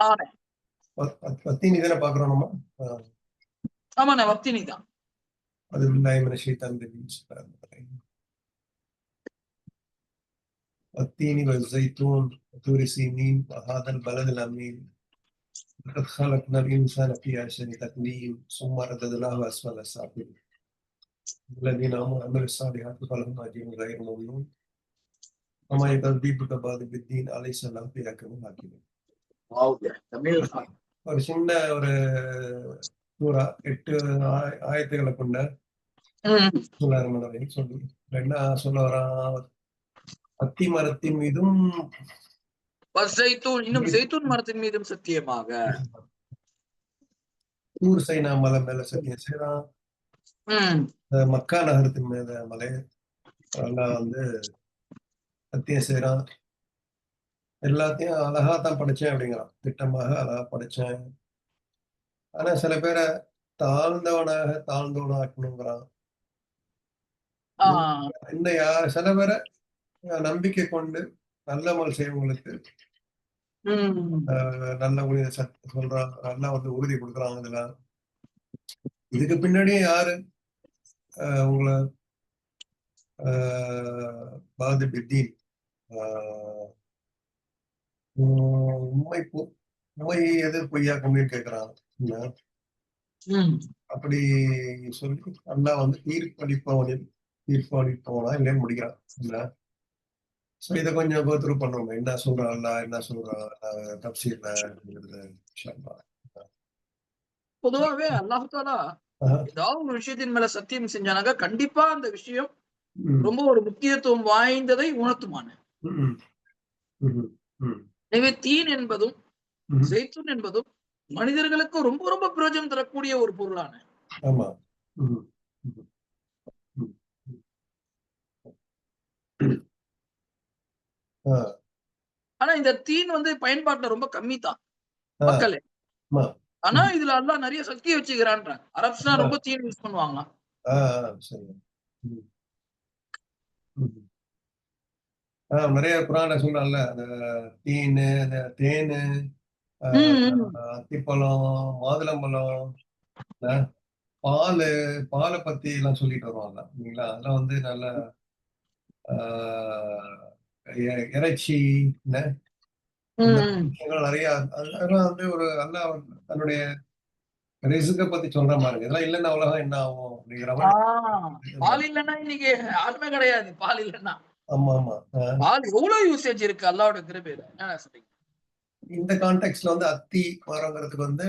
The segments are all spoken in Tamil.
ஆனே பத்தினி தானே பாக்குறோம் நம்ம. ஆமாண்ணே வத்தினி தான். அது والتين والزيتون وطور سينين وهذا البلد الأمين لقد خلقنا الإنسان في أحسن تقويم ثم رددناه أسفل السافلين الذين آمنوا وعملوا الصالحات فلهم أجر غير ممنون وما يكذبك بعد بالدين أليس الله بأحكم الحاكمين. ஒரு சின்ன ஒரு சூறா 8 ஆயத்துக்களை கொண்ட சொல்லி என்ன சொல்ல வரான், அத்தி மரத்தின் மீதும் இன்னும் ஜெய்தூன் மரத்தின் மீதும் சத்தியமாக தூர் சைனா மலை மேல சத்தியம் செய்யறான். மக்கா நகரத்தின் மேல மலை எல்லாம் வந்து சத்தியம் செய்யறான். எல்லாத்தையும் அழகா தான் படிச்சேன் அப்படிங்கிறான், திட்டமாக அழகா படிச்சேன். ஆனா சில பேரை தாழ்ந்தவனாக்கணுங்கிறான். இந்த சில பேரை நம்பிக்கை கொண்டு நல்லமல் செய்வங்களுக்கு நல்ல சொல்றான், நல்லா வந்து உறுதி கொடுக்குறாங்க. இதெல்லாம் இதுக்கு பின்னாடியே யாரு உங்களை பாதிபித்தீன் உண்மை எது பொய்யா கொண்டு கேட்கிறாங்க. அப்படி சொல்லி அல்லா வந்து தீர்ப்பளிப்பவனா இல்லைன்னு முடிக்கிறான். சோ இதை கொஞ்சம் கோத்ரூ பண்ணுவோம், என்ன சொல்றான் அல்லா, என்ன சொல்றான் தப்சீர்ல அப்படிங்கிறது. பொதுவாவே அல்லாஹ் தஆலா ஏதாவது ஒரு விஷயத்தின் மேல சத்தியம் செஞ்சானாங்க கண்டிப்பா அந்த விஷயம் ரொம்ப ஒரு முக்கியத்துவம் வாய்ந்ததை உணர்த்துமான. எனவே தீன் என்பதும் ஜெய்தூன் என்பதும் மனிதர்களுக்கு ரொம்ப ரொம்ப பிரயோஜனம் தரக்கூடிய ஒரு பொருளான. ஆனா இந்த தீன் வந்து பயன்பாட்டுல ரொம்ப கம்மி தான் மக்களே. ஆனா இதுல அல்லாஹ் நிறைய சக்தி வச்சுக்கிறான்றாங்க. அரப்ஸ்னா ரொம்ப தீன் யூஸ் பண்ணுவாங்க. நிறைய குரான்ல சொல்றான்ல, தீனு, தேனு, அத்திப்பழம், மாதுளம்பழம், பாலை பத்தி எல்லாம் சொல்லிட்டு வருவாங்க இல்லைங்களா. அதெல்லாம் வந்து நல்ல இறைச்சி நிறைய அதெல்லாம் வந்து ஒரு நல்லா தன்னுடைய ரிஸ்க பத்தி சொல்ற மாதிரி. இதெல்லாம் இல்லைன்னா உலகம் என்ன ஆகும் அப்படிங்கிற மாதிரி. பால் இல்லைன்னா இன்னைக்கு யாருமே கிடையாது. பால் இல்லைன்னா ஆமா ஆமா பால் எவ்வளவு யூசேஜ் இருக்கு அல்லாஹ்வோட கிருபையில. என்ன சொல்றீங்க? இந்த கான்டெக்ட்ல வந்து அத்தி மரங்கிறதுக்கு வந்து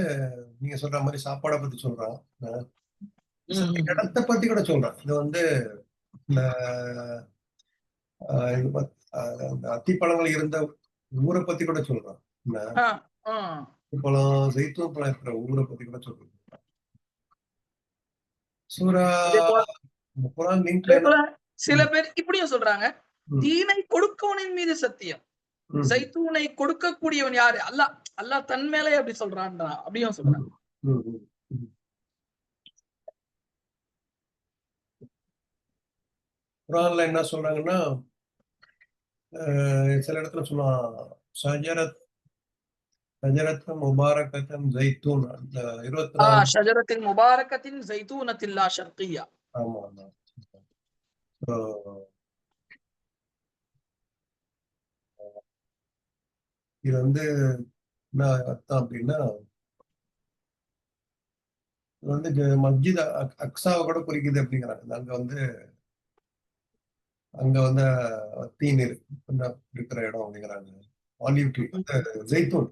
நீங்க சொல்ற மாதிரி சாப்பாடை பத்தி சொல்றான், இடத்தை பத்தி கூட சொல்றான். இது வந்து இந்த அத்திப்பழங்கள் இருந்த ஊரை பத்தி கூட சொல்றான். பழம் ஜெய்தூன் பழம் இருக்கிற ஊரை பத்தி கூட சொல்றான். சில பேர் இப்படியும் சொல்றாங்க, தீனை கொடுக்கவனின் மீது சத்தியம், ஜைத்தூனை கொடுக்கக்கூடியவன் யாரு? அல்லாஹ். அல்லாஹ் தன் மேலே அப்படி சொல்றான் அப்படியும் சொல்றாங்க. குர்ஆன்ல என்ன சொல்றாங்கன்னா, சில இடத்துல சொல்லுவான் ஷஜரத்துன் முபாரக்கத்துன் ஜைத்தூன். அந்த 24 ஷஜரத்தின் முபாரக்கத்தின் ஜைத்தூனத்தில் லா ஷர்கிய்யா. ஆமா ஆமா. இது வந்து என்ன அர்த்தம் அப்படின்னா, இது வந்து மஸ்ஜித் அக்ஸாவை கூட குறிக்குது அப்படிங்கிறாங்க. அங்க வந்து தீன் இருக்கிற இடம் அப்படிங்கிறாங்க. ஆலிவ் ட்ரீ, ஜெய்தூன்.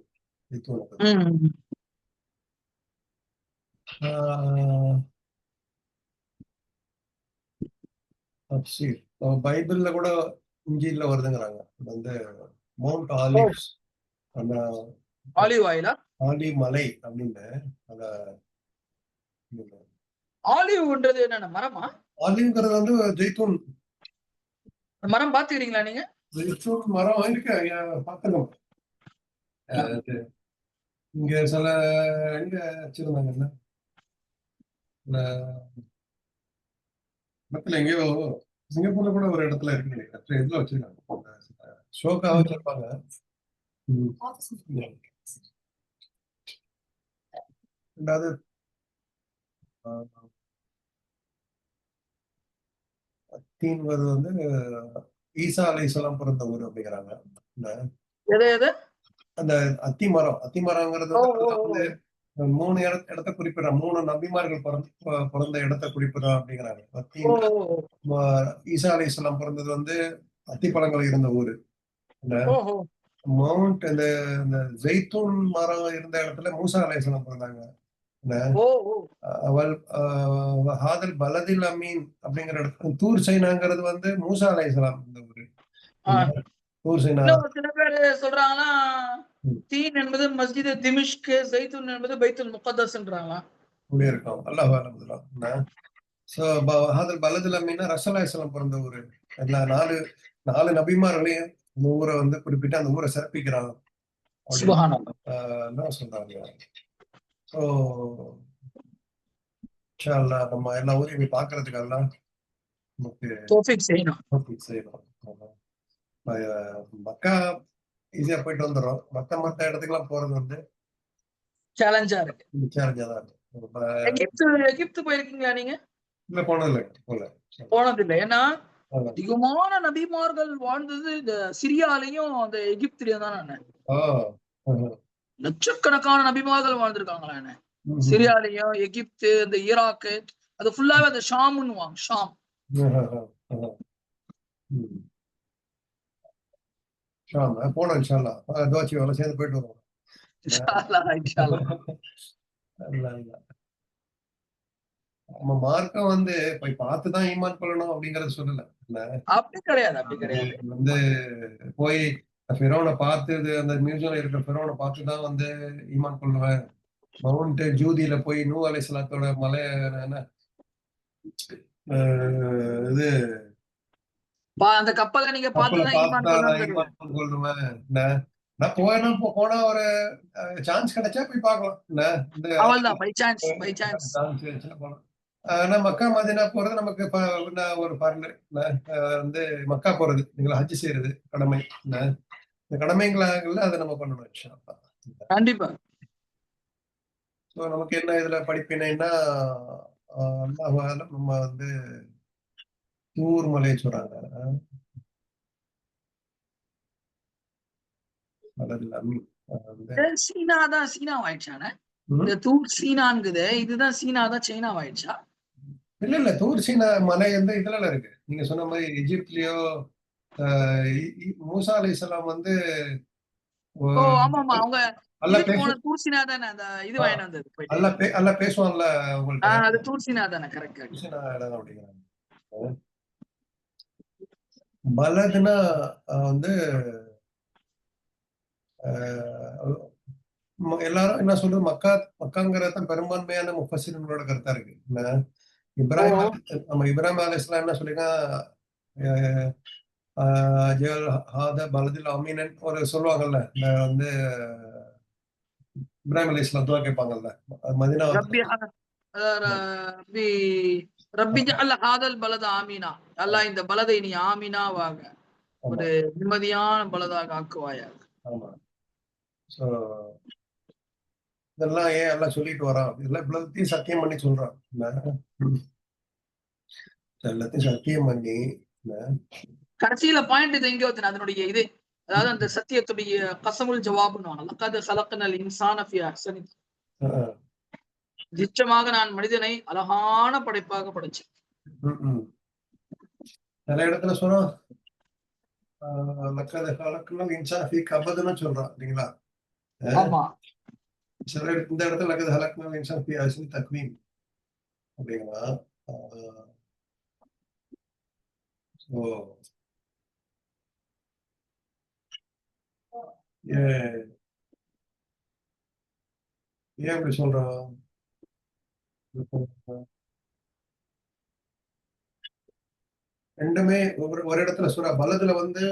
பைபிள்ல கூட இஞ்சில்ல வருதுங்கிறாங்க. வந்து மவுண்ட் ஆலிவ்ஸ், அந்த ஆலிவ் மலை அப்படின்னு. ஆலிவ்ன்றது என்னன்னா மரமா? ஆலிவ்ங்கிறது வந்து ஜெய்தூன் மரம். பாத்துக்கிறீங்களா நீங்க? ஜெய்தூன் மரம் இருக்கு, பாத்துக்கோங்க. இங்க சில எங்க வச்சிருந்தாங்கல்ல, இடத்துல எங்கேயோ சிங்கப்பூர்ல கூட ஒரு இடத்துல இருக்கு நினைக்கிறேன். இதுல வச்சிருக்காங்க, ஷோக்காக வச்சிருப்பாங்க. ரெண்டாவது தீன் வந்து ஈசா அலைஹிஸ்ஸலாம் பிறந்த ஊர் அப்படிங்கிறாங்க. அந்த அத்திமரங்கிறது வந்து 3 இடத்தை குறிப்பிடுற 3 நபிமார்கள் பிறந்த இடத்தை குறிப்பிடுறோம் அப்படிங்கிறாங்க. ஈசா அலைஹிஸ்ஸலாம் பிறந்தது வந்து அத்திப்பழங்கள் இருந்த ஊரு. மவுண்ட் இந்த ஜெய்தூன் மரம் இருந்த இடத்துல மூசா அலைஹிஸ்ஸலாம் பிறந்தாங்க. ஹாதல் பலதில் அமீன் அப்படிங்கிற இடத்துல தூர் சைனாங்கிறது வந்து மூசா அலைஹிஸ்ஸலாம் இந்த ஊரு. தூர் சைனா சில பேர் சொல்றாங்கன்னா தீன் என்பது மஸ்ஜித் திமிஷ்க், ஜெய்தூன் என்பது பைத்துல் முகத்தஸ்ன்றாங்களா? அப்படியே இருக்கும். அல்லாஹ் அலமதுல்லாஹ். சோ ஹாதல் பலதில் அமீன்னா ரசூலுல்லாஹி ஸல்லல்லாஹு அலைஹி வஸல்லம் பிறந்த ஊரு. எல்லா 4 நபிமார்களையும் இந்த ஊரை வந்து குறிப்பிட்டு அந்த ஊரை சிறப்பிக்கிறாங்க. என்ன சொல்றாங்க? ஸோ இன்ஷா அல்லாஹ் நம்ம எல்லா ஊரையும் போய் பார்க்கறதுக்கு எல்லாம் நமக்கு தௌஃபீக் செய்யணும். மக்கா ஈஸியா போயிட்டு வந்துடும். மத்த இடத்துக்குலாம் போறது வந்து சேலஞ்சா இருக்கு. சேலஞ்சா தான் இருக்கு. எகிப்து போயிருக்கீங்களா நீங்க? இல்ல, போனதில்லை. ஏன்னா அதிகமான நபிமார்கள் வாழ்ந்தது இந்த சிரியாலையும் அந்த எகிப்திலையும் தான். லட்சக்கணக்கான நபிமார்கள் வாழ்ந்திருக்காங்களா என்ன? சிரியாலையும் எகிப்து, இந்த ஈராக்கு, அது ஃபுல்லாவே அந்த ஷாம்னுவாங்க. ஷாம் போனோம். இன்ஷா அல்லாஹ் துஆ செய்வோம், சேர்ந்து போயிட்டு வருவோம். நம்ம மார்க்கம் வந்து போய் பார்த்துதான் ஈமான் கொள்ளணும் அப்படிங்கறது சொல்லல. அப்படி கிடையாது. வந்து போய் ஃபிரௌனை பார்த்து அந்த மியூசியம்ல இருக்கிற ஃபிரௌனை பார்த்துதான் வந்து ஈமான் கொள்ளுவேன். மவுண்ட் ஜூதியில போய் நூ அலைஹிஸ்ஸலாத்தோட மலை இது அந்த கப்பலை நீங்க பார்த்துதான் ஈமான் கொள்ளுவேன். நான் போனா ஒரு சான்ஸ் கிடைச்சா போய் பார்க்கலாம். பை சான்ஸ் ஆனா மக்கா மதீனா போறது நமக்கு ஒரு பரல வந்து மக்கா போறது, நீங்களா ஹஜ் செய்யறது கடமை. இந்த கடமைங்களாங்கல்ல அதை நம்ம பண்ணணும் இன்ஷா அல்லாஹ். கண்டிப்பா. ஸோ நமக்கு என்ன இதுல படிப்பினைன்னா அல்லாஹ் நம்ம வந்து தூர் மலை சொல்றாங்க. சீனாவாயிடுச்சானே? இந்த தூர் சீனாங்குது, இதுதான் சீனாதான் சைனாவாயிடுச்சா? இல்ல தூர் சீனா மலை வந்து இதுல இருக்கு. நீங்க சொன்ன மாதிரி எஜிப்ட்லயோ மூசா அலைஹிஸ்ஸலாம் வந்து தூர் சீனா தானே அந்த இது வாங்கிட்டு வந்தது. அல்ல பேசுவான்ல உங்கள்ட்ட, அது தூர் சீனா தானே? கரெக்ட். அப்படிங்கிறாங்க. பலதுனா வந்து எல்லாரும் என்ன சொல்றது, மக்காங்கிறத பெரும்பான்மையான முஃபஸ்ஸிரீன்களோட கருத்தா இருக்கு. இப்ராஹிம் அலைஹிஸ்ஸலாம் என்ன சொல்லிருக்காங்க, பலதில் அமீனன் ஒரு சொல்லுவாங்கல்ல, வந்து இப்ராஹிம் அலைஹிஸ்ஸலாம் துஆ கேட்பாங்கல்ல மதீனா ரப்பி ஜஅல் ஹாதல் பலத ஆமீனா, அல்லாஹ் இந்த பலதை நீ ஆமீனாவாக ஒரு நிம்மதியான பலதாக ஆக்குவாயாக. ஆமா. சோ இதெல்லாம் ஏன் எல்லாம் சொல்லிட்டு வரான், இதெல்லாம் இவ்வளவுத்தையும் சத்தியம் பண்ணி சொல்றான். எல்லாத்தையும் சத்தியம் பண்ணி கடைசியில பாயிண்ட் எங்க வந்து அதனுடைய இது, அதாவது அந்த சத்தியத்துடைய கஸமுல் ஜவாப்னு லக்கத் ஹலக்னல் இன்சான ஃபீ அஹ்ஸனி, நிச்சயமாக நான் மனிதனை அழகான படைப்பாக படைச்சேன். சில இடத்துல சொல்றோம் லக்கத் ஹலக்னல் இன்சான ஃபீ கபத்னு சொல்றான் இல்லீங்களா? ஆமா. சில இந்த இடத்துல லக்கத் ஹலக்னல் இன்சான ஃபீ அஹ்ஸனி தக்வீம் அப்படிங்களா? ஏன் அப்படி சொல்றோம்? ரெண்டுமே ஒரு இடத்துல சூரா பலதுல வந்து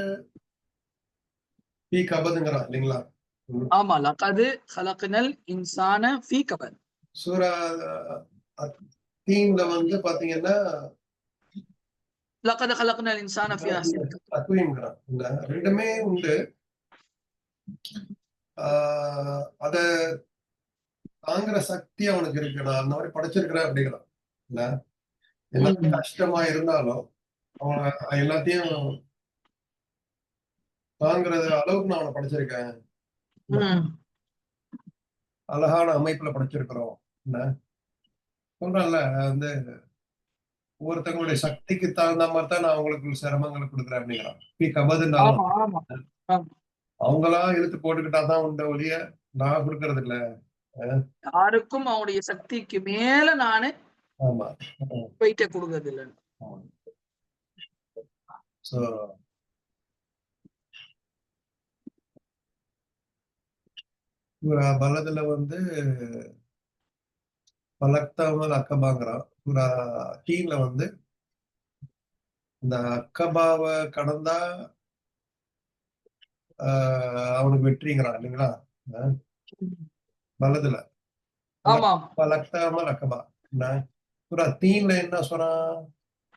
ஃபீ கபத்ங்கறான் இல்லீங்களா? ஆமா, லக்கத் ஹலக்னல் இன்சான ஃபீ கபத். சூரா தீன்ல வந்து பாத்தீங்கன்னா லக்கத் ஹலக்னல் இன்சான ஃபீ அஹ்ஸனி தக்வீம். ரெண்டுமே உண்டு. அத தாங்குற சக்தி அவனுக்கு இருக்கு. நான் அந்த மாதிரி படைச்சிருக்கிறேன் அப்படிங்கிறான். இல்ல எல்லாமே கஷ்டமா இருந்தாலும் அவன் எல்லாத்தையும் தாங்குறது அளவுக்கு நான் அவனை படைச்சிருக்கேன். அழகான அமைப்புல படைச்சிருக்கிறோம். என்ன சொல்றான்ல வந்து ஒவ்வொருத்தவங்களுடைய சக்திக்கு தகுந்த மாதிரி தான் நான் அவங்களுக்கு சிரமங்களை கொடுக்குறேன் அப்படிங்கிறான். கபதுனாலும் அவங்களா இழுத்து போட்டுக்கிட்டாதான் உண்ட ஒழிய நான் கொடுக்கறது இல்ல. யாருக்கும் அவனுடைய சக்திக்கு மேல நானு ஆமா வெயிட்ட கொடுக்கறது இல்ல. சோ பலதுல வந்து பலக்தாமல் அக்கபாங்கிறான். டீம்ல வந்து இந்த அக்கபாவை கடந்தா அவனுக்கு வெற்றிங்கிறான் இல்லைங்களா? பலதுல பலக்தாமல் அக்கபா தீன்ல என்ன சொல்றான்?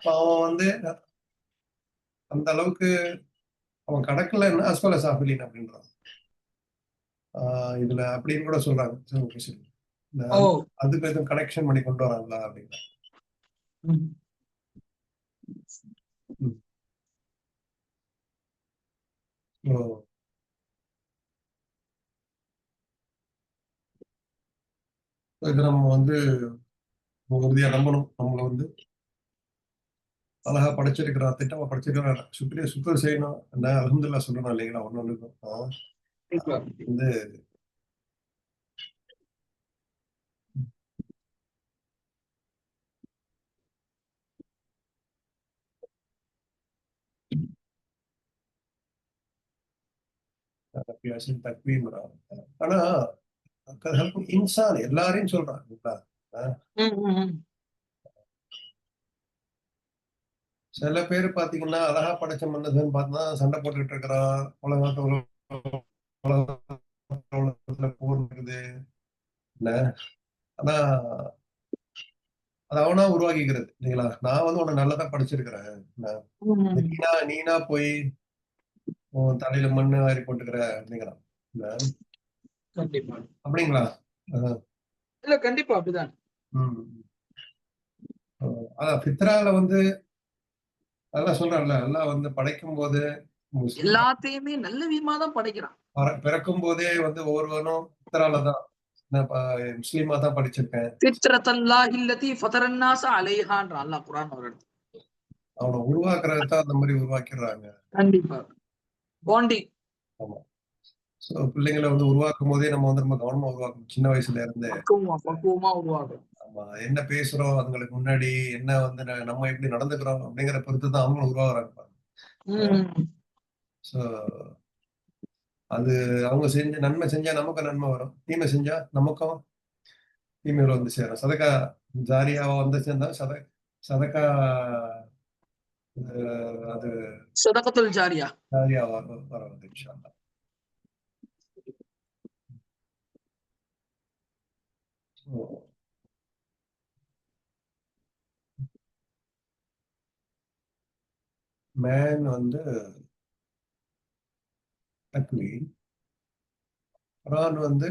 அவன் வந்து அந்த அளவுக்கு அவன் கடக்கலன்னா அஸ்பல சாப்பிலின் அப்படின்றான். இதுல அப்படின்னு கூட சொல்றாங்க. அதுக்கு எதுவும் கனெக்ஷன் பண்ணி கொண்டு வராங்களா அப்படின்னா இது நம்ம வந்து உறுதியா நம்பணும். நம்மள வந்து அழகா படைச்சிருக்கிறான், திட்டமா படைச்சிருக்கிறான், சுத்தம் செய்யணும். என்ன அல்ஹம்துலில்லாஹ் சொல்லணும் இல்லைங்களா? ஒண்ணு வந்து ஆனா இன்சான் எல்லாரையும் சொல்றான். சில பேர் பாத்தீங்கன்னா அழகா படைச்ச மன்னதுன்னு பார்த்தா சண்டை போட்டுக்கிட்டு இருக்கிறான். உலகத்துல போர் இருக்குது இல்ல. ஆனா அது அவனா உருவாக்கிக்கிறது இல்லைங்களா? நான் வந்து உன்னை நல்லதா படிச்சிருக்கிறேன். நீனா போய் உன் தலையில மண்ணு வாரி போட்டுக்கிற அப்படிங்கிறான். அப்படிங்களா? இல்ல கண்டிப்பா அப்படிதான். அதான் பித்ரால வந்து அதெல்லாம் சொல்றான்ல, எல்லாம் வந்து படைக்கும் போது எல்லாத்தையுமே நல்ல விதமா தான் படைக்கிறான். பிறக்கும் போதே வந்து ஒவ்வொருவனும் பித்ரால தான் முஸ்லீமா தான் படிச்சிருக்கேன். அவனை உருவாக்குறதான் அந்த மாதிரி உருவாக்கிடுறாங்க. கண்டிப்பா பாண்டிங். ஆமா. சோ பிள்ளைங்களை வந்து உருவாக்கும் போதே நம்ம வந்து ரொம்ப கவனமா உருவாக்கணும். சின்ன வயசுல இருந்தே பக்குவமா உருவாக்கணும். ஆமா, என்ன பேசுறோம் அதுங்களுக்கு முன்னாடி என்ன வந்து நம்ம எப்படி நடந்துக்கிறோம் அப்படிங்கிற பொறுத்து தான் அவங்களும் உருவாகுறாங்க. சோ அது அவங்க செஞ்ச நன்மை செஞ்சா நமக்கும் நன்மை வரும், தீமை செஞ்சா நமக்கும் தீமைகள் வந்து சேரும். சதக்கா ஜாரியாவா வந்து சேர்ந்தா சதக்கா அது சதகத்துல் ஜாரியா ஜாரியாவா வர வந்து இன்ஷா அல்லாஹ். மேன் வந்து தக்வீன், குர்ஆன் வந்து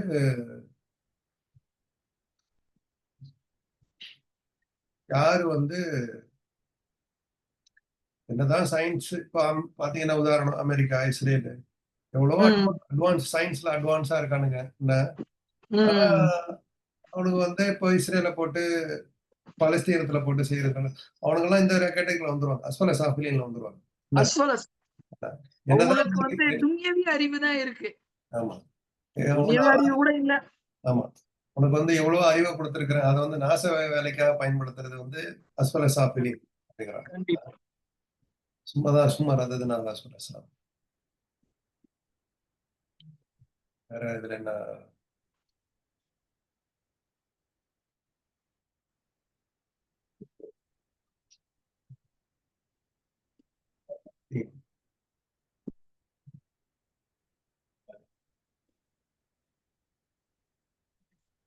யாரு வந்து என்னதான் சயின்ஸ் இப்போ பாத்தீங்கன்னா உதாரணம் அமெரிக்கா, இஸ்ரேல் எவ்வளவோ அட்வான்ஸ் சயின்ஸ்ல அட்வான்ஸா இருக்கானுங்க. என்ன அவனுக்கு வந்து இப்போ இஸ்ரேல போட்டு பலஸ்தீனத்துல போட்டு செய்யறது அவனுங்க எல்லாம் இந்த கேட்டகரியில வந்துருவாங்க. அஸ்வல சாஃபிலின்ல வந்துருவாங்க. அறிவுதான் இருக்கு. ஆமா அறிவு கூட இல்ல. ஆமா, உனக்கு வந்து எவ்வளவு அறிவை கொடுத்திருக்கிறேன், அதை வந்து நாச வேலைக்காக பயன்படுத்துறது வந்து அஸ்வல சாஃபிலின் அப்படிங்கிறாங்க. சும்மாதான் சும்மா ரததுனால அஸ்வல சாஃபிலின். வேற இதுல என்ன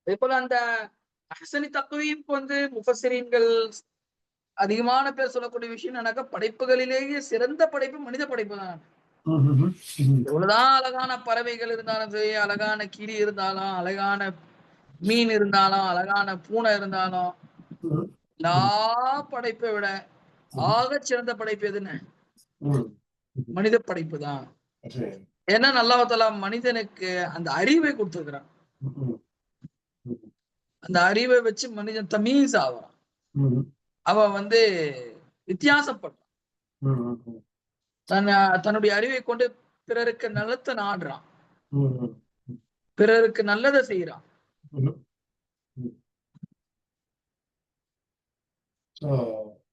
அதே போல அந்த அஹ்சனி தக்வீம் வந்து முஃபஸ்ஸிரீன்கள் அதிகமான பேர் சொல்லக்கூடிய விஷயம் என்னன்னாக்கா, படைப்புகளிலேயே சிறந்த படைப்பு மனித படைப்பு தான். எவ்வளவுதான் அழகான பறவைகள் இருந்தாலும் சரி, அழகான கிளி இருந்தாலும், அழகான மீன் இருந்தாலும், அழகான பூனை இருந்தாலும், எல்லா படைப்பை விட ஆக சிறந்த படைப்பு எதுன்னு மனித படைப்பு தான். ஏன்னா அல்லாஹ் மனிதனுக்கு அந்த அறிவை கொடுத்திருக்கிறான். அந்த அறிவை வச்சு மனிதன் தமீஸ் ஆவான். அவன் வித்தியாசப்படுறான். தன்னுடைய அறிவை கொண்டு பிறருக்கு நல்லத்தை நாடுறான், பிறருக்கு நல்லதை செய்யறான்.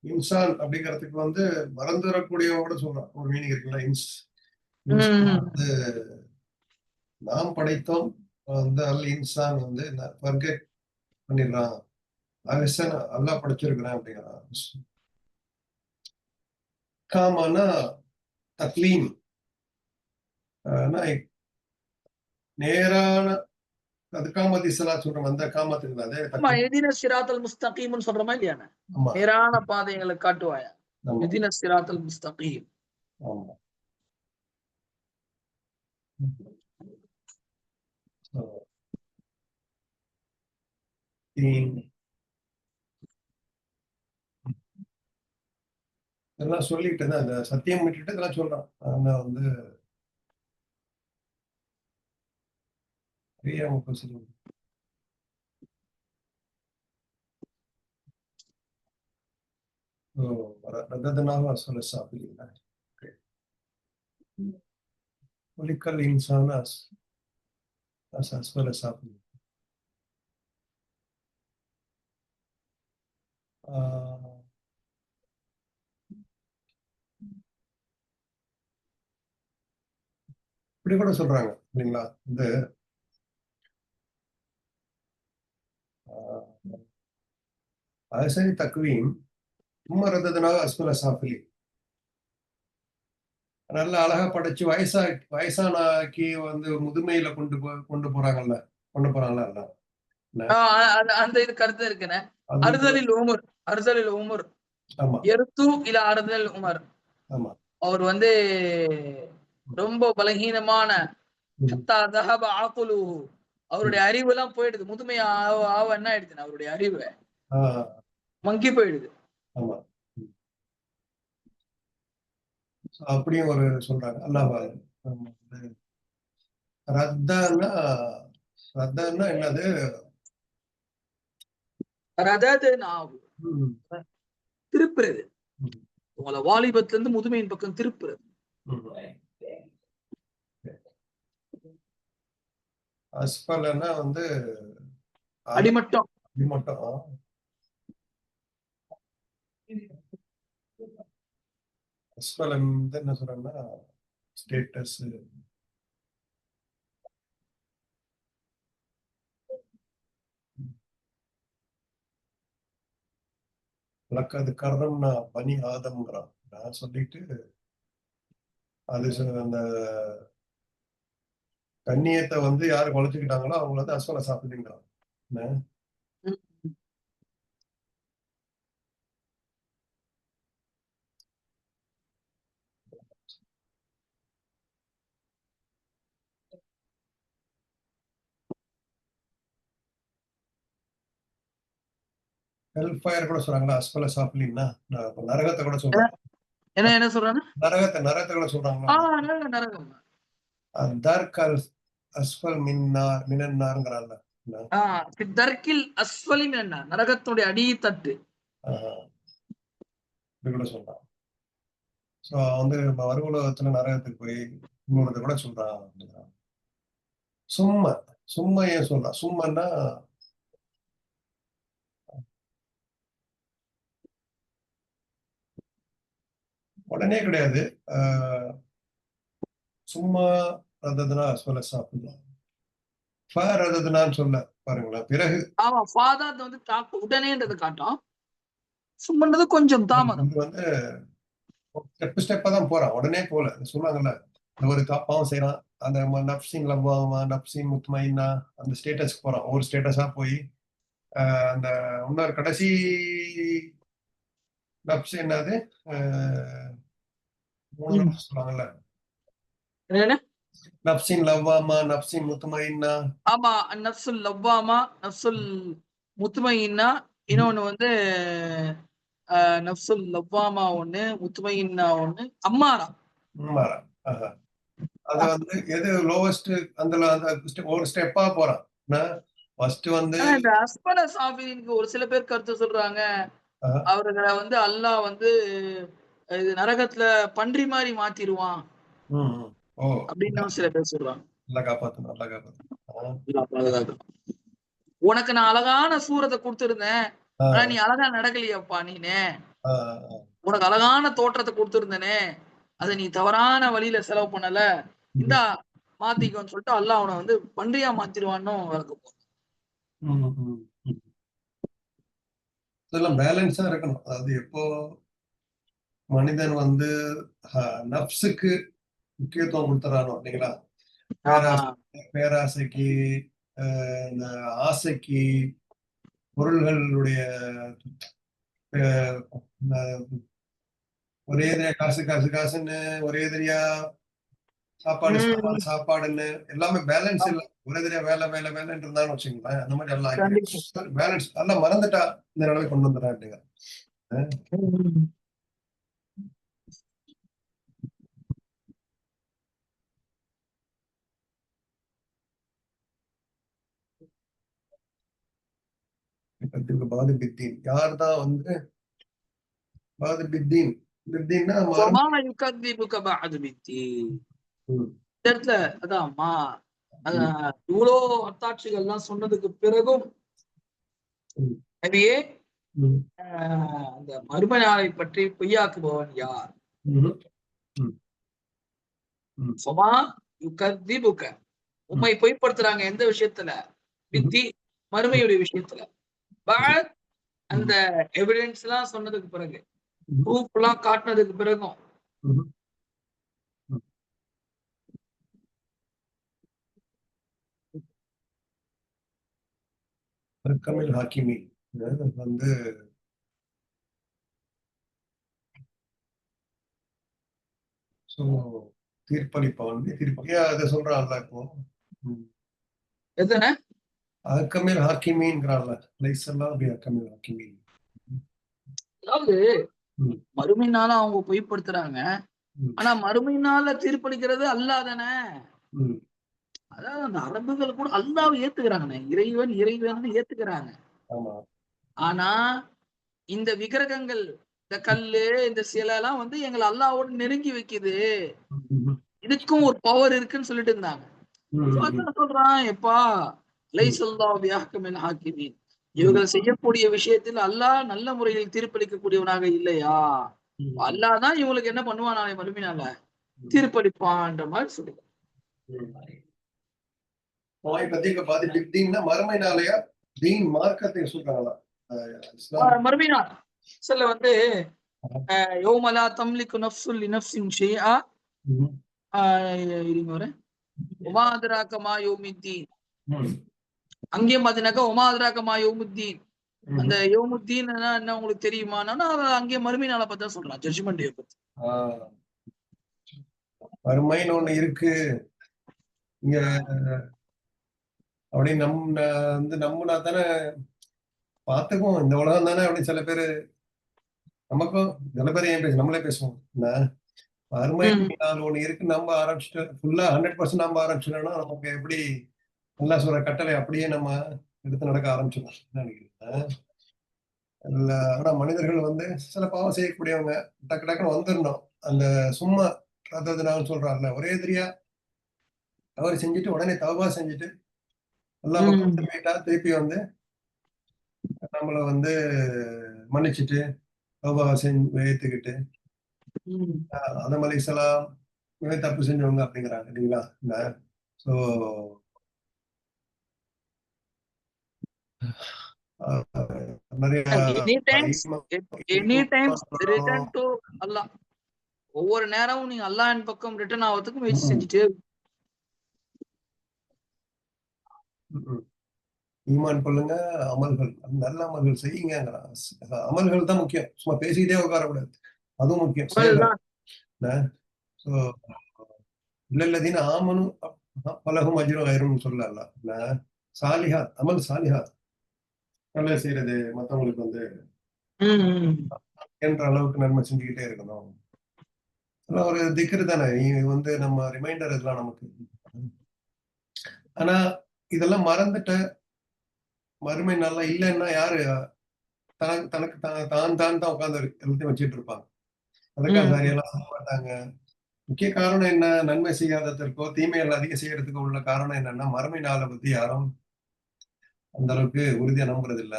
இன்சான் அப்படிங்கிறதுக்கு மறந்துடக்கூடியவோட சொல்றான் ஒரு மீனிங் இருக்குல்ல. நாம் படைத்தோம் அல் இன்சான் ஃபர்கெட் பண்ணிடலாம். அல்லா படைச்சிருக்கிறேன் அப்படிங்கிறான். காமானா தக்லீம், நேரான அது காமதி சலா சொல்றோம். அந்த காமத்துக்கு அதே எதின சிராத்தல் முஸ்தகீம்னு சொல்றோமா இல்லையா? நேரான பாதைகளை காட்டுவாயா, எதின சிராத்தல் முஸ்தகீம். ஆமா. இதெல்லாம் சொல்லிட்டு தான் அந்த சத்தியம் விட்டுட்டு இதெல்லாம் சொல்றான். ஆனா رددناه أسفل السافلين. خلق الإنسان أسفل السافلين. இப்படி கூட சொல்றாங்க இல்லைங்களா? அசரி தக்வீம் رددناه أسفل السافلين. நல்ல அழகா படைச்சு வயசானாக்கி முதுமையில கொண்டு போறாங்கல்ல. அந்த இது கருத்து இருக்குன்னு அறுதலில் உமர் எருத்து இல்ல அறுதல் உமர். அவர் ரொம்ப பலகீனமான அவருடைய அறிவு எல்லாம் போயிடுது. முதுமை ஆவ என்ன ஆயிடுதுன்னா அவருடைய அறிவு மங்கி போயிடுது. அப்படியும் ஒரு சொல்றாங்க. அல்லாஹ் ரத்தன்னா என்னது? திருப்புறது. உங்களை வாலிபத்துல இருந்து முதுமையின் பக்கம் திருப்புறது. அஸ்பலன்னா அடிமட்டம். அஸ்பலம் என்ன சொல்றாங்கன்னா ஸ்டேட்டஸ். அது கர்ணம்னா பனி ஆதம்ங்கிறான். நான் சொல்லிட்டு அது அந்த கண்ணியத்தை யாரு குலைச்சுக்கிட்டாங்களோ அவங்க அஸ்வல சாப்பிடுங்கிறான். ஹெல்ஃபயர் கூட சொல்றாங்களா அஸ்பல சாப்பிலின்னா? நரகத்தை கூட சொல்றாங்க. என்ன சொல்றாங்க? நரகத்தை கூட சொல்றாங்களா? நரகம். தர்கல் அஸ்ஃபல் மினன்னார்ங்கறாங்க. தர்கில் அஸ்ஃபலி மினன்னார், நரகத்துடைய அடித்தட்டு. இப்படி கூட சொல்றான். சோ மறுவுலகத்துல நரகத்துக்கு போய் இன்னொரு கூட சொல்றான். சும்மா ஏன் சொல்றான்? சும்மன்னா உடனே கிடையாது. சும்மா ரததுனா சொல்ல சாப்பிடலாம். ரததுனான்னு சொல்ல பாருங்களேன். பிறகு ஆமா, ஃபாதர் உடனேன்றது காட்டும். சும்மன்றது கொஞ்சம் தாமதம். ஸ்டெப்பா தான் போறான், உடனே போல. சொன்னாங்கல்ல, ஒரு பாவம் செய்யறான், அந்த நப்சின் லவ்வாமா நப்சின் முத்மைனா அந்த ஸ்டேட்டஸ்க்கு போறான். ஒவ்வொரு ஸ்டேட்டஸா போய் அந்த இன்னொரு கடைசி நப்ஸ் என்னது சொல்லுவாங்கல்ல, என்ன? நப்சின் லவ்வாமா, நப்சின் முத்துமைன்னா. ஆமா, நஃப்சுல் லவ்வாமா, நஃப்சுல் முத்மயின்னா, இன்னொன்னு வந்து நஃப்சுல் லவ்வாமா ஒண்ணு, முத்மயின்னா ஒண்ணு, அம்மாரா. உண்மைடா. ஆஹா. அது வந்து எது லோவஸ்ட் அந்த ஒரு ஸ்டெப்பா போறான். ஃபர்ஸ்ட் வந்து ஆனா இந்த அஸ்பல சாஃபிலின்க்கு ஒரு சில பேர் கருத்து சொல்றாங்க. ஆஹா. அவர்கள வந்து அல்லாஹ் வந்து இது நரகத்துல பன்றி மாரி மாத்திருவான் ம், ம். ஓ, அப்படின்னு சில பேர் சொல்றாங்க. நல்லா காப்பாத்தணும், நல்லா காப்பாத்தணும். அல்லாஹ் பாதுகாக்கணும். உனக்கு நான் அழகான சூரத்த குடுத்திருந்தேன். ஆ, ஆனா நீ அழகா நடக்கலையேப்பா நீனு. ஆ, உனக்கு அழகான தோற்றத்த குடுத்திருந்தேனே, அத நீ தவறான வழியில செலவு பண்ணல. ம், இந்தா மாத்திக்கோன்னு சொல்லிட்டு அல்லாஹ் அவன வந்து பன்றியா மாத்திருவான்னும் விளக்கம். ம், ம், ம். இதெல்லாம் பேலன்ஸா இருக்கணும். அதாவது எப்போ மனிதன் வந்து நப்சுக்கு முக்கியத்துவம் கொடுத்துறானோ இல்லைங்களா, ஆமா. பேராசைக்கு, இந்த ஆசைக்கு, பொருள்களுடைய அஹ், ஒரே எதிரியா காசு காசு காசுன்னு, ஒரே எதிரியா சாப்பாடு சாப்பாடு ம். சாப்பாடுன்னு எல்லாமே பேலன்ஸ் ஆமா. இல்ல. ஒரே எதிரியா வேலை வேலை வேலைன்னு இருந்தான்னு வச்சுக்கோங்களேன், அந்த மாதிரி எல்லாம் கண்டிப்பா. ஆகிக்கிறேன். பேலன்ஸ் எல்லாம் மறந்துட்டா இந்த நிலைமை கொண்டு வந்துடுறாங்க. ம். பாது பித்தீன் யார் தான் வந்து பாது பித்தீன் பித்தீன்னா وَمَا يُكَذِّبُكَ بَعْدُ بِالدِّينِ. இந்த இடத்துல அதான்மா இவ்வளோ அத்தாட்சிகள்லாம் சொன்னதுக்கு பிறகும் நபியே அந்த மறுமை நாளை பற்றி பொய்யாக்குபவன் யார்? சொமா யுகத்திபுக, உம்மை பொய்ப்படுத்துறாங்க எந்த விஷயத்துல? பித்தி, மறுமையுடைய விஷயத்துல. பட் அந்த எவிடன்ஸ் எல்லாம் சொன்னதுக்கு பிறகு, ப்ரூஃப் எல்லாம் காட்டினதுக்கு பிறகும் அர்கமில் ஹாக்கிமி வந்து தீர்ப்பளிப்பவன் தீர்ப்பளியா அதை சொல்றான்ல இப்போ. எத்தனை அர்கமில் ஹாக்கிமின்ங்கிறான்ல, லைசல்லாம் அப்படி அர்கமில் ஹாக்கிமீன். அதாவது மறுமை நாள அவங்க பொய்ப்படுத்துறாங்க. ஆனா மறுமை நாள்ல தீர்ப்பளிக்கிறது அல்லாஹ் தானே. அதாவது அந்த அரபுகள் கூட அல்லாஹ்வை ஏத்துக்கிறாங்க. இறைவன் இறைவன் ஏத்துக்கிறாங்க. ஆனா இந்த விக்கிரகங்கள், இந்த கல்லு, இந்த சிலை எல்லாம் வந்து எங்களை அல்லாஹ்வோட நெருங்கி வைக்குது, இதுக்கும் ஒரு பவர் இருக்குன்னு சொல்லிட்டு இருந்தாங்க. சொல்றான் எப்பா லைஸல்லாஹு பிஅஹ்கமில் ஹாக்கிமீன், இவர்கள் செய்யக்கூடிய விஷயத்தில் அல்லாஹ் நல்ல முறையில் தீர்ப்பளிக்கக்கூடியவனாக இல்லையா? அல்லாஹ் தான் இவங்களுக்கு என்ன பண்ணுவான் நாளை மறுமையினால? தீர்ப்பளிப்பான்ற மாதிரி சொல்லுங்க. மறுமை நாளையா தீன் மார்க்கத்தை சொல்றாங்களா? மறுமை நாள் சில வந்து யௌமலா தம்லிக்கு நஃப்சுல் லினஃப்சின் ஷைஆ, இருங்க வரேன், ஒமா அத்ராக மா யௌமித்தீன். அங்கேயும் பாத்தீங்கன்னாக்கா ஒமா அத்ராக மா யௌமுத்தீன், அந்த யௌமுத்தீன் என்ன உங்களுக்கு தெரியுமானா அங்கேயும் மறுமை நாளை பத்தி தான் சொல்றான், ஜட்ஜ்மெண்ட் டே பத்தி. மறுமைன்னு ஒண்ணு இருக்கு இங்க அப்படி வந்து நம்பினா தானே பார்த்துக்குவோம், இந்த உலகம் தானே அப்படின்னு சில பேரு, நமக்கும் சில பேர் ஏன் நம்மளே பேசுவோம். மறுமை நாள் ஒண்ணு இருக்கு, நம்ப ஆரம்பிச்சுட்டு ஃபுல்லா 100% நம்ப ஆரம்பிச்சிடணும், நமக்கு எப்படி நல்லா சொல்ற கட்டளை அப்படியே நம்ம எடுத்து நடக்க ஆரம்பிச்சிடலாம் நினைக்கிறேன். ஆனா மனிதர்கள் வந்து சில பாவம் செய்யக்கூடியவங்க டக்கு டக்குன்னு வந்துடணும். அந்த சும்மா அதாவது நான் சொல்றான்ல, ஒரே எதிரியா தவறு செஞ்சுட்டு உடனே தவறா செஞ்சுட்டு எல்லா பக்கம் திரும்பிட்டா திருப்பி வந்து நம்மள வந்து மன்னிச்சுட்டு தௌபா செஞ்சு ஏத்துக்கிட்டு ஆதம் அலைஹிஸ்ஸலாம் தப்பு செஞ்சவங்க அப்படிங்கிறாங்க இல்லைங்களா. ஸோ நிறைய அல்லாஹ் ஒவ்வொரு நேரமும் நீங்க அல்லாஹ்வின் பக்கம் ரிட்டர்ன் ஆகிறதுக்கு முயற்சி செஞ்சுட்டே ஈமான் கொள்ளுங்க, அமல்கள் நல்ல அமல்கள் செய்யுங்க. அமல்கள் தான் முக்கியம், சும்மா பேசிக்கிட்டே உட்காரக்கூடாது, அதுவும் முக்கியம். செயல்கள். இல்லல்லதீன ஆமனு பலகும் அஜ்ரும் கய்ருன்னு சொல்லல. சாலிஹாத் அமல் சாலிஹாத் நல்ல செய்யறது மத்தவங்களுக்கு வந்து என்ற அளவுக்கு நன்மை செஞ்சுக்கிட்டே இருக்கணும். ஒரு திக்ரு தானே வந்து நம்ம ரிமைண்டர் இதெல்லாம் நமக்கு. ஆனா இதெல்லாம் மறந்துட்ட மறுமை நல்லா இல்லைன்னா யாரு தனக்கு தான் உட்கார்ந்து எல்லாத்தையும் வச்சுட்டு இருப்பாங்க. அதுக்காக எல்லாம் சொல்ல மாட்டாங்க. முக்கிய காரணம் என்ன? நன்மை செய்யாததற்கோ தீமைகள் அதிகம் செய்யறதுக்கு உள்ள காரணம் என்னன்னா மறுமை நாளை பத்தி யாரும் அந்த அளவுக்கு உறுதியா நம்புறது இல்ல.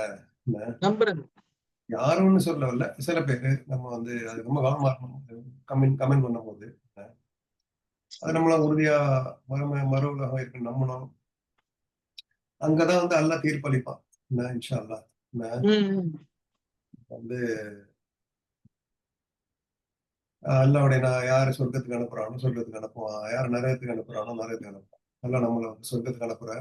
யாரும்னு சொல்லல, சில பேரு நம்ம வந்து அது ரொம்ப கவனமா கமெண்ட் பண்ணும் போது அது நம்மள உறுதியா மறு உலகம் இருக்கு நம்பணும். அங்கதான் வந்து அல்லாஹ் தீர்ப்பளிப்பான். இன்ஷா அல்லாஹ் வந்து அல்லாவுடைய நான் யாரு சொர்க்கத்துக்கு அனுப்புறானோ சொர்க்கத்துக்கு அனுப்புவான், யார் நரகத்துக்கு அனுப்புறானோ நரகத்துக்கு அனுப்புவான். அல்ல நம்மள சொர்க்கத்துக்கு அனுப்புற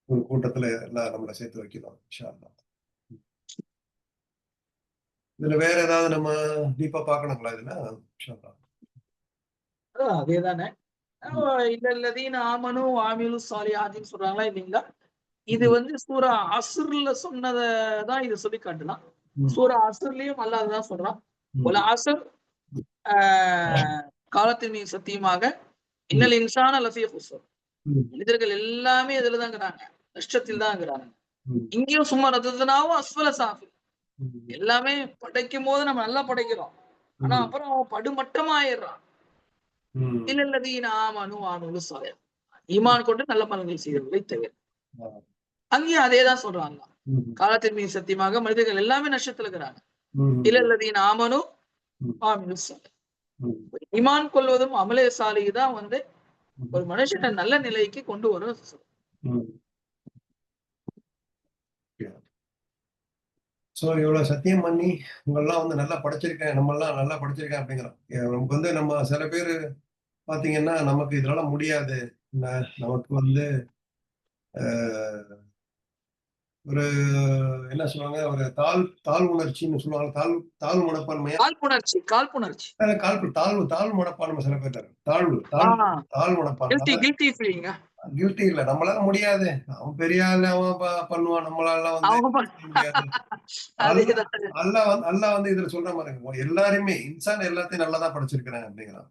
ஒரு கூட்டத்துல எல்லாம் நம்மளை சேர்த்து வைக்கலாம் இன்ஷா அல்லாஹ். இதுல வேற ஏதாவது நம்ம டீப்பா பார்க்கணுங்களா இதுல? இன்ஷா அல்லாஹ். அதேதானே இல்லல்லதீன ஆமனு ஆமிலு சாலிஹாத்தின்னு சொல்றாங்களா இல்லைங்களா? இது வந்து சூரா அஸ்ர்ல சொன்னதான் இது சொல்லி காட்டலாம். சூரா அஸ்ர்லயும் அல்லாஹ் அதுதான் சொல்றான். ஒரு அஸ்ர் காலத்தின் மீது சத்தியமாக இன்னல் இன்சான லஃபீ குஸ்ர். மனிதர்கள் எல்லாமே இதுலதான் இருக்கிறாங்க, நஷ்டத்தில் தான் இருக்கிறாங்க. இங்கேயும் சும்மா ரத்தனாவும் அஸ்வல சாஃபி. எல்லாமே படைக்கும் போது நம்ம நல்லா படைக்கிறோம், ஆனா அப்புறம் படுமட்டமா ஆயிடுறான். இல்லல்லதீன ஆமனு ஆமிலு சாலிஹாத், ஈமான் கொண்டு நல்ல மனங்கள் செய்தவர்களை தவிர. அங்கேயும் அதேதான் சொல்றாங்க, காலத்தின் மீது சத்தியமாக மனிதர்கள் எல்லாமே நஷ்டத்துல இருக்கிறாங்க. இல்லல்லதீன ஆமனு ஆமிலு சாலிஹாத். ஈமான் கொள்வதும் அமலே சாலிஹ் தான் வந்து ஒரு மனுஷனை நல்ல நிலைக்கு கொண்டு வரும். சோ இவ்வளவு சத்தியம் பண்ணி உங்கெல்லாம் வந்து நல்லா படிச்சிருக்கேன், நம்ம எல்லாம் நல்லா படிச்சிருக்கேன் அப்படிங்கிறோம். வந்து நம்ம சில பேரு பாத்தீங்கன்னா நமக்கு இதனால முடியாது, நமக்கு வந்து ஒரு என்ன சொல்லுவாங்க, ஒரு தாழ் உணர்ச்சின்னு சொல்லுவாங்க, தாழ்வு மனப்பான்மையா, காழ்ப்புணர்ச்சி தாழ்வு மனப்பான்மை சில பேர் தாழ்வு மனப்பான்மை. கில்ட்டி இல்ல, நம்மளால முடியாது, அவன் பெரிய ஆளு, அவன் பண்ணுவான், நம்மளால வந்து முடியாது. அல்லாஹ் வந்து இதுல சொல்ற மாதிரி எல்லாருமே இன்சான் எல்லாத்தையும் நல்லாதான் படிச்சிருக்கிறேன் அப்படிங்கிறான்.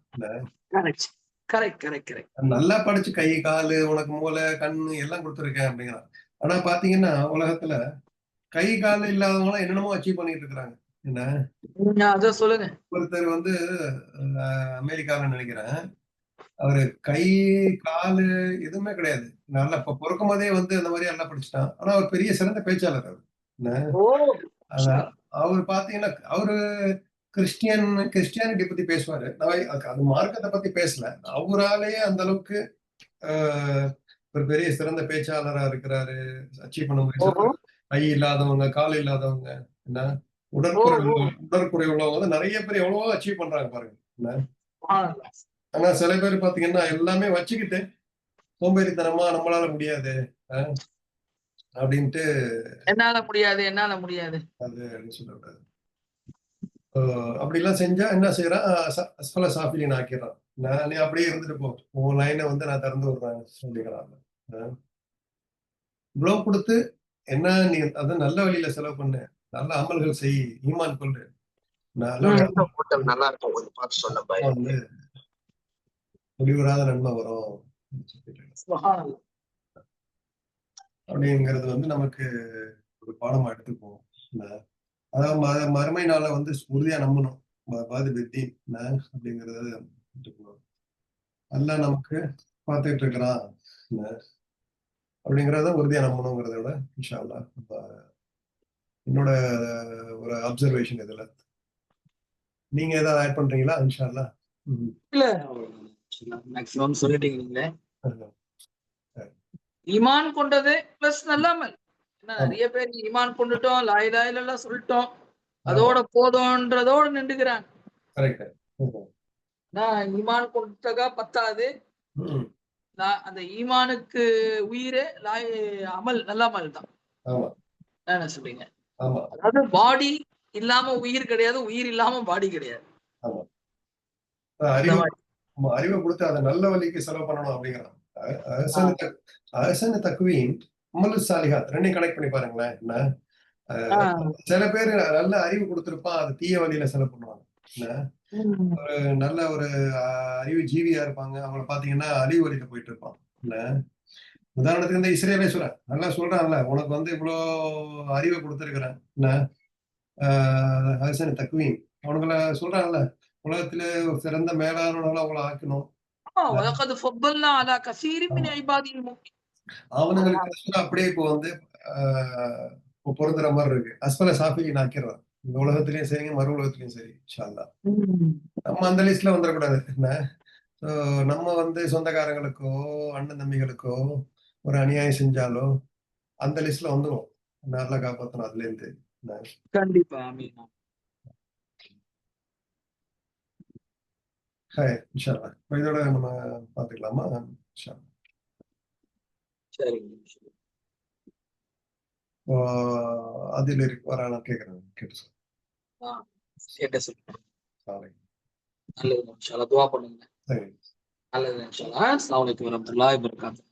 நல்லா படிச்சு கை காலு உனக்கு மூளை கண்ணு எல்லாம் கொடுத்துருக்கேன் அப்படிங்கிறான். ஆனா பாத்தீங்கன்னா உலகத்துல கை காலு இல்லாதவங்க என்னென்னமோ அச்சீவ் பண்ணிட்டு இருக்கிறாங்க. என்ன சொல்லுங்க, ஒருத்தர் வந்து அமெரிக்கால நினைக்கிறேன், அவரு கை காலு எதுவுமே கிடையாது, நல்லா இப்ப பிறக்கும் போதே வந்து அந்த மாதிரி எல்லாம் படிச்சுட்டான். ஆனா அவர் பெரிய சிறந்த பேச்சாளர் அவர். அவர் பாத்தீங்கன்னா அவரு கிறிஸ்டியானிட்டி பத்தி பேசுவாரு, அது மார்க்கத்தை பத்தி பேசல. அவராலேயே அந்த அளவுக்கு ஒரு பெரிய சிறந்த பேச்சாளரா இருக்கிறாரு, அச்சீவ் பண்ண முடியும். கை இல்லாதவங்க, கால் இல்லாதவங்க, என்ன உடற்குறை உள்ளவங்க வந்து நிறைய பேர் எவ்வளவோ அச்சீவ் பண்றாங்க பாருங்க. ஆனா சில பேர் பாத்தீங்கன்னா எல்லாமே வச்சுக்கிட்டு சோம்பேறித்தனமா நம்மளால முடியாது அப்படின்ட்டு என்னால முடியாது அது சொல்லக்கூடாது. அப்படிலாம் செஞ்சா என்ன செய்யறான், அஸ்ஃபல சாஃபிலின் ஆக்கிடுறான். நீ அப்படியே இருந்துட்டு போ, உன் லைனை வந்து நான் திறந்து விடுறேன் சொல்லிக்கிறாங்க. இவ்வளவு கொடுத்து என்ன, நீ அது நல்ல வழியில செலவு பண்ணு, நல்ல அமல்கள் செய், ஈமான் கொண்டு, நல்லா வந்து முடிவுறாத நன்மை வரும் அப்படிங்கிறது வந்து நமக்கு ஒரு பாடமா எடுத்துப்போம். அதாவது மறுமை நாள வந்து உறுதியா நம்பணும், அப்படிங்கறத அல்லாஹ் நமக்கு பார்த்துட்டு இருக்கிறான் அப்படிங்கறத உறுதியா நம்பணுங்கிறத விட இன்ஷா அல்லாஹ் என்னோட ஒரு அப்சர்வேஷன் இதுல. நீங்க ஏதாவது ஆட் பண்றீங்களா? இன்ஷா அல்லாஹ். இல்ல, மேக்ஸிமம் சொல்லிட்டீங்க. ஈமான் கொண்டது பிளஸ் நல்லாமல். நிறைய பேர் ஈமான் கொண்டுட்டோம், லா இலாஹ இல்லல்லாஹ் சொல்லிட்டோம், அதோட போதும்ன்றதோட நின்றுக்கிறாங்க. ஈமான் கொண்டதா பத்தாது, அந்த ஈமானுக்கு உயிரே அமல் நல்லாமல் தான். என்ன சொல்றீங்க? அதாவது பாடி இல்லாம உயிர் கிடையாது, உயிர் இல்லாம பாடி கிடையாது. அந்த மாதிரி. அறிவை கொடுத்து அதை நல்ல வழிக்கு செலவு பண்ணணும் அப்படிங்கிறான். அஹ்சன் தக்வீன் அமலு சாலிஹாத் ரெண்டையும் கனெக்ட் பண்ணி பாருங்களேன். என்ன சில பேர் நல்ல அறிவு கொடுத்திருப்பான், அது தீய வழியில செலவு பண்ணுவாங்க. ஒரு நல்ல ஒரு அறிவு ஜீவியா இருப்பாங்க, அவங்கள பாத்தீங்கன்னா அழிவு வழியில போயிட்டு இருப்பான். என்ன உதாரணத்துக்கு இந்த இஸ்ரேலேஸ்வரன் நல்லா சொல்றான்ல, உனக்கு வந்து இவ்வளவு அறிவை கொடுத்திருக்கிறேன். என்ன அஹ்சன் தக்வீன் அவனுங்களை சொல்றான்ல, உலகத்திலே சிறந்த மேலானவர்களா அவங்கள ஆக்கணும். அவனுங்களுக்கு அப்படியே இப்போ வந்து பொருந்துற மாதிரி இருக்கு. அஸ்பல சாஃபிலின் ஆக்கிடுறான். இந்த உலகத்திலயும் சரி, மறு உலகத்திலயும் சரி. இன்ஷா அல்லாஹ். நம்ம அந்த லிஸ்ட்ல வந்துடக்கூடாது. என்ன நம்ம வந்து சொந்தக்காரங்களுக்கோ அண்ணன் தம்பிகளுக்கோ ஒரு அநியாயம் செஞ்சாலோ அந்த லிஸ்ட்ல வந்துடும். நல்லா காப்பாற்றணும் அதுல இருந்து. கண்டிப்பா. இன்ஷா அல்லாஹ். இதோட நம்ம பாத்துக்கலாமா? இன்ஷா அல்லாஹ். சரிங்க. அதில் வரான கேட்கிறேன். கேட்டு சொல்லுங்க. நல்லது. துவா பண்ணுங்க. நல்லது. அஸ்ஸலாமு அலைக்கும் வரஹ்மத்துல்லாஹி வபரகாத்துஹு.